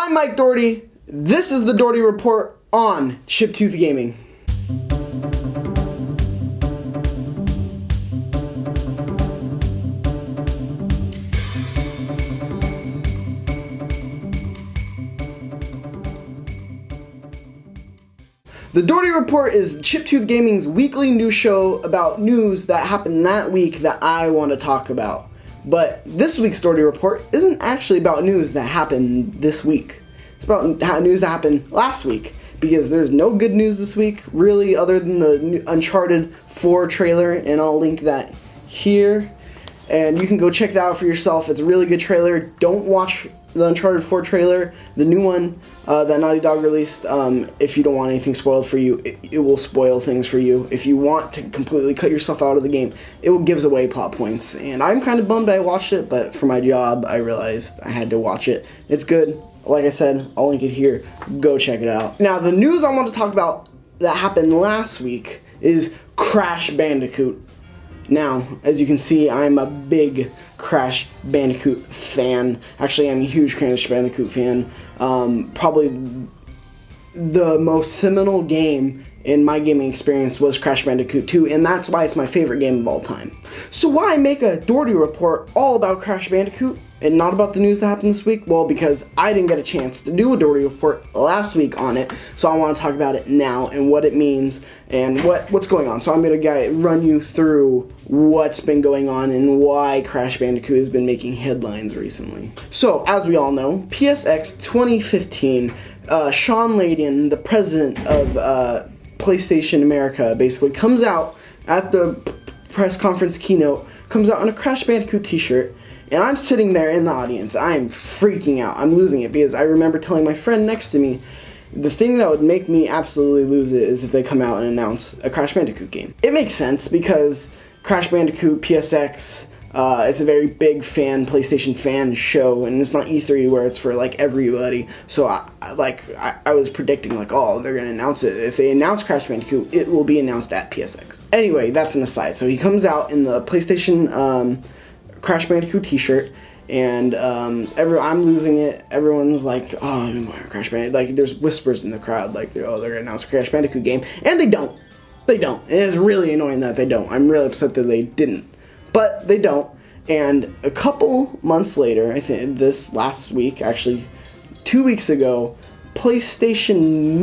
I'm Mike Doherty. This is the Doherty Report on Chiptooth Gaming. The Doherty Report is Chiptooth Gaming's weekly news show about news that happened that week that I want to talk about. But this week's Doherty Report isn't actually about news that happened this week. It's about news that happened last week, because there's no good news this week, really, other than the new Uncharted 4 trailer, and I'll link that here. And you can go check that out for yourself. It's a really good trailer. Don't watch the Uncharted 4 trailer, the new one that Naughty Dog released. If you don't want anything spoiled for you, it will spoil things for you. If you want to completely cut yourself out of the game, it gives away plot points. And I'm kind of bummed I watched it, but for my job, I realized I had to watch it. It's good. Like I said, I'll link it here. Go check it out. Now, the news I want to talk about that happened last week is Crash Bandicoot. Now, as you can see, I'm a big Crash Bandicoot fan. Actually, I'm a huge Crash Bandicoot fan. Probably the most seminal game in my gaming experience was Crash Bandicoot 2, and that's why it's my favorite game of all time. So why make a Doherty Report all about Crash Bandicoot and not about the news that happened this week? Well, because I didn't get a chance to do a Doherty Report last week on it, so I want to talk about it now and what it means and what's going on. So I'm going to run you through what's been going on and why Crash Bandicoot has been making headlines recently. So, as we all know, PSX 2015, Shawn Layden, the president of PlayStation America, basically comes out at the press conference keynote, comes out in a Crash Bandicoot t-shirt, and I'm sitting there in the audience. I'm freaking out. I'm losing it, because I remember telling my friend next to me, the thing that would make me absolutely lose it is if they come out and announce a Crash Bandicoot game. It makes sense, because Crash Bandicoot, PSX, it's a very big PlayStation fan show, and it's not E3 where it's for like everybody. So I was predicting like, oh, they're gonna announce it. If they announce Crash Bandicoot, it will be announced at PSX. Anyway, that's an aside. So he comes out in the PlayStation Crash Bandicoot t-shirt, and I'm losing it. Everyone's like, oh, Crash Bandicoot. Like, there's whispers in the crowd like, oh, they're gonna announce a Crash Bandicoot game, and they don't. They don't. And it's really annoying that they don't. I'm really upset that they didn't. But they don't, and a couple months later, I think this last week, actually 2 weeks ago, PlayStation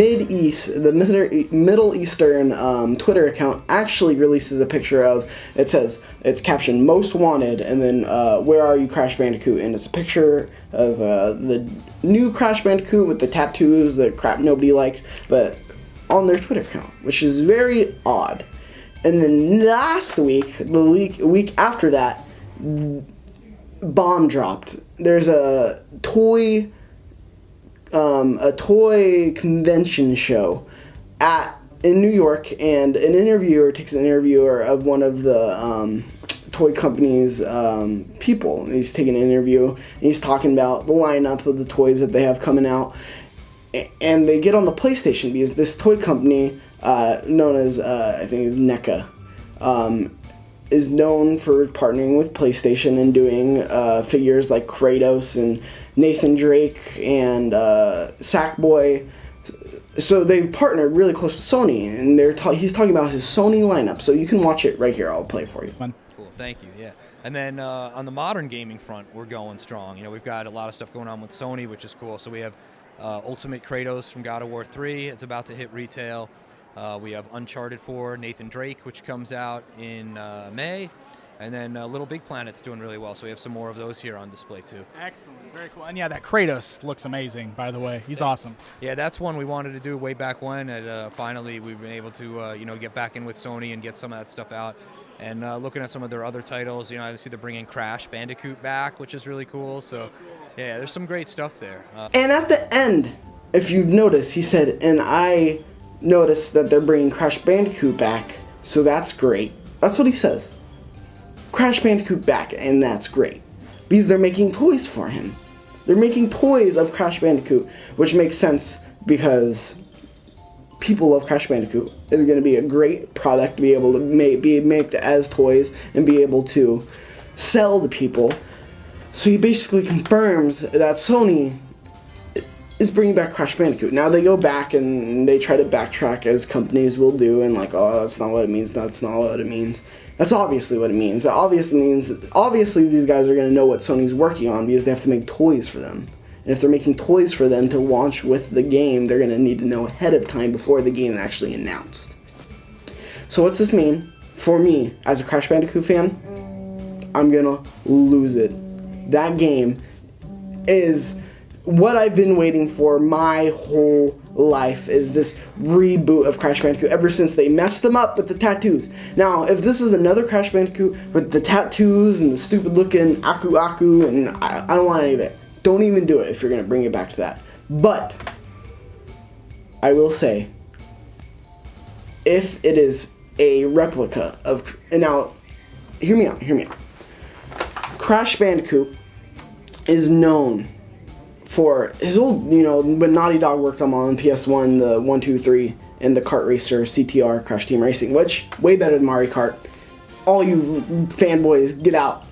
Middle Eastern Twitter account actually releases a picture of, it's captioned "Most Wanted," and then "Where are you, Crash Bandicoot?" And it's a picture of the new Crash Bandicoot with the tattoos, the crap nobody liked, but on their Twitter account, which is very odd. And then last week, the week after that, bomb dropped. There's a toy convention show in New York, and an interviewer takes an interviewer of one of the toy company's people. He's taking an interview, and he's talking about the lineup of the toys that they have coming out. And they get on the PlayStation, because this toy company, known as, I think is NECA, is known for partnering with PlayStation and doing figures like Kratos and Nathan Drake and Sackboy. So they've partnered really close with Sony, and he's talking about his Sony lineup. So you can watch it right here. I'll play it for you. Cool, thank you. Yeah, and then on the modern gaming front, we're going strong. You know, we've got a lot of stuff going on with Sony, which is cool. So we have Ultimate Kratos from God of War 3. It's about to hit retail. We have Uncharted 4, Nathan Drake, which comes out in May. And then Little Big Planet's doing really well, so we have some more of those here on display too. Excellent, very cool. And yeah, that Kratos looks amazing, by the way. He's awesome. Yeah, that's one we wanted to do way back when, and finally we've been able to get back in with Sony and get some of that stuff out. And looking at some of their other titles, I see they're bringing Crash Bandicoot back, which is really cool. So yeah, there's some great stuff there. And at the end, if you notice, he said, and I noticed that they're bringing Crash Bandicoot back, so that's great. That's what he says. Crash Bandicoot back, and that's great. Because they're making toys for him. They're making toys of Crash Bandicoot, which makes sense because people love Crash Bandicoot. It's going to be a great product to be able to make as toys and be able to sell to people. So he basically confirms that Sony is bringing back Crash Bandicoot. Now they go back and they try to backtrack as companies will do, and like, oh, that's not what it means. That's not what it means. That's obviously what it means. It obviously these guys are going to know what Sony's working on because they have to make toys for them. And if they're making toys for them to launch with the game, they're going to need to know ahead of time before the game is actually announced. So what's this mean for me as a Crash Bandicoot fan? I'm going to lose it. That game is what I've been waiting for my whole life, is this reboot of Crash Bandicoot ever since they messed them up with the tattoos. Now, if this is another Crash Bandicoot with the tattoos and the stupid looking Aku Aku, and I don't want any of it. Don't even do it if you're going to bring it back to that. But I will say, if it is a replica of, and now hear me out. Crash Bandicoot is known for his old, when Naughty Dog worked on PS1, the 1, 2, 3, and the kart racer CTR Crash Team Racing, which way better than Mario Kart. All you fanboys, get out.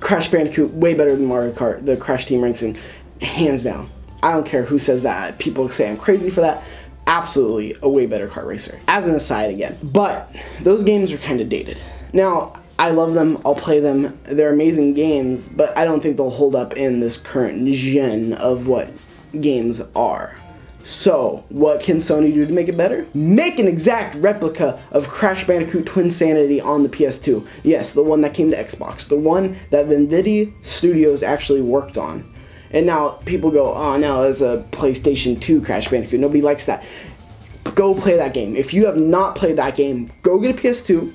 Crash Bandicoot way better than Mario Kart, the Crash Team Racing, hands down. I don't care who says that. People say I'm crazy for that. Absolutely a way better kart racer. As an aside again, but those games are kind of dated. Now, I love them, I'll play them, they're amazing games, but I don't think they'll hold up in this current gen of what games are. So, what can Sony do to make it better? Make an exact replica of Crash Bandicoot Twinsanity on the PS2. Yes, the one that came to Xbox. The one that Venditti Studios actually worked on. And now people go, oh no, it's a PlayStation 2 Crash Bandicoot. Nobody likes that. Go play that game. If you have not played that game, go get a PS2.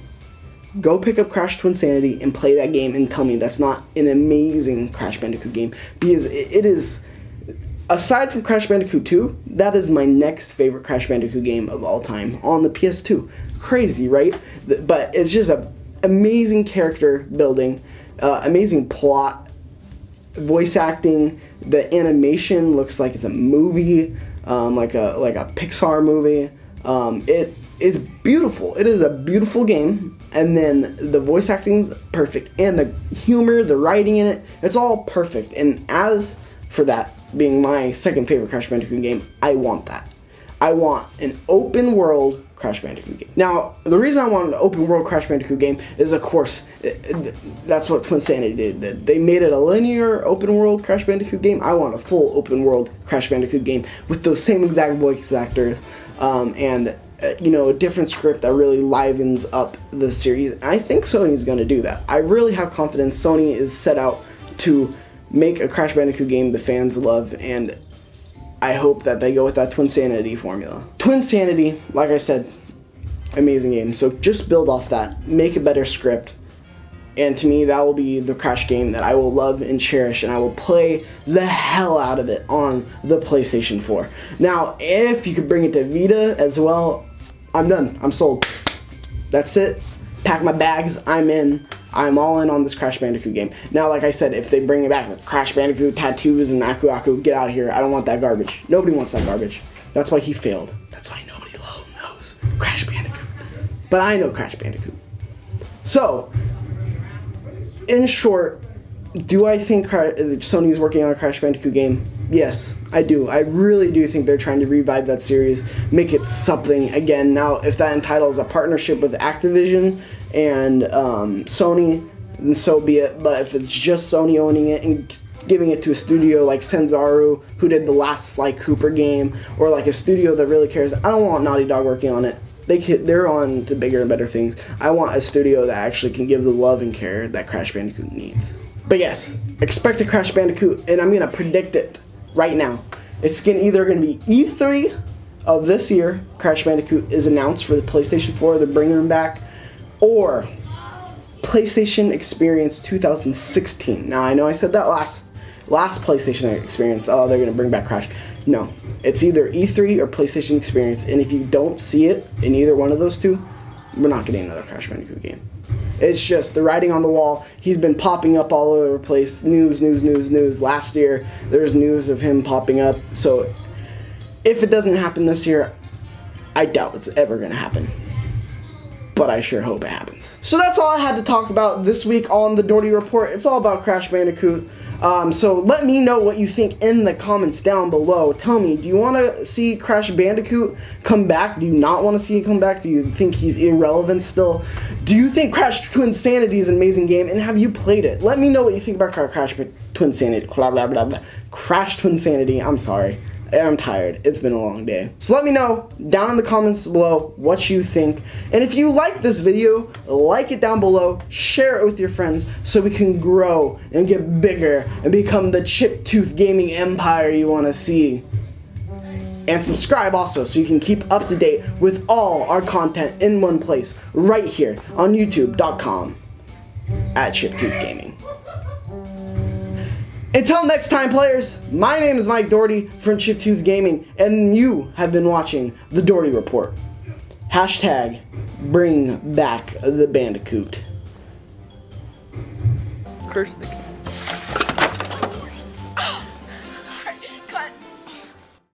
Go pick up Crash Twinsanity and play that game and tell me that's not an amazing Crash Bandicoot game. Because it is, aside from Crash Bandicoot 2, that is my next favorite Crash Bandicoot game of all time on the PS2. Crazy, right? But it's just a amazing character building, amazing plot, voice acting. The animation looks like it's a movie, like a Pixar movie. It is beautiful. It is a beautiful game. And then the voice acting's perfect, and the humor, the writing in it, it's all perfect. And as for that being my second favorite Crash Bandicoot game, I want that. I want an open world Crash Bandicoot game. Now, the reason I want an open world Crash Bandicoot game is, of course, that's what Twinsanity did. They made it a linear open world Crash Bandicoot game. I want a full open world Crash Bandicoot game with those same exact voice actors, and a different script that really livens up the series. And I think Sony's going to do that. I really have confidence Sony is set out to make a Crash Bandicoot game the fans love, and I hope that they go with that Twinsanity formula. Twinsanity, like I said, amazing game. So just build off that, make a better script, and to me that will be the Crash game that I will love and cherish, and I will play the hell out of it on the PlayStation 4. Now, if you could bring it to Vita as well, I'm done. I'm sold. That's it. Pack my bags. I'm in. I'm all in on this Crash Bandicoot game. Now, like I said, if they bring it back with Crash Bandicoot tattoos and Aku Aku, get out of here. I don't want that garbage. Nobody wants that garbage. That's why he failed. That's why nobody knows Crash Bandicoot. But I know Crash Bandicoot. So, in short, do I think Sony's working on a Crash Bandicoot game? Yes, I do. I really do think they're trying to revive that series, make it something again. Now, if that entitles a partnership with Activision and Sony, then so be it. But if it's just Sony owning it and giving it to a studio like Senzaru, who did the last Sly Cooper game, or like a studio that really cares, I don't want Naughty Dog working on it. They're on to bigger and better things. I want a studio that actually can give the love and care that Crash Bandicoot needs. But yes, expect a Crash Bandicoot, and I'm going to predict it right now. It's either going to be E3 of this year, Crash Bandicoot is announced for the PlayStation 4, they're bringing them back, or PlayStation Experience 2016. Now, I know I said that last PlayStation Experience, they're going to bring back Crash. No, it's either E3 or PlayStation Experience, and if you don't see it in either one of those two, we're not getting another Crash Bandicoot game. It's just the writing on the wall. He's been popping up all over the place. News. Last year, there's news of him popping up. So, if it doesn't happen this year, I doubt it's ever going to happen. but I sure hope it happens. So that's all I had to talk about this week on the Doherty Report. It's all about Crash Bandicoot. So let me know what you think in the comments down below. Tell me, do you want to see Crash Bandicoot come back? Do you not want to see him come back? Do you think he's irrelevant still? Do you think Crash Twinsanity is an amazing game? And have you played it? Let me know what you think about Crash Twinsanity. Blah, blah, blah, blah. Crash Twinsanity. I'm sorry. I'm tired. It's been a long day. So let me know down in the comments below what you think. And if you like this video, like it down below, share it with your friends so we can grow and get bigger and become the chip-tooth gaming empire you want to see. And subscribe also so you can keep up to date with all our content in one place right here on youtube.com/chiptoothgaming. Until next time, players, my name is Mike Doherty from Chiptooth Gaming, and you have been watching the Doherty Report. Hashtag bring back the Bandicoot. Curse the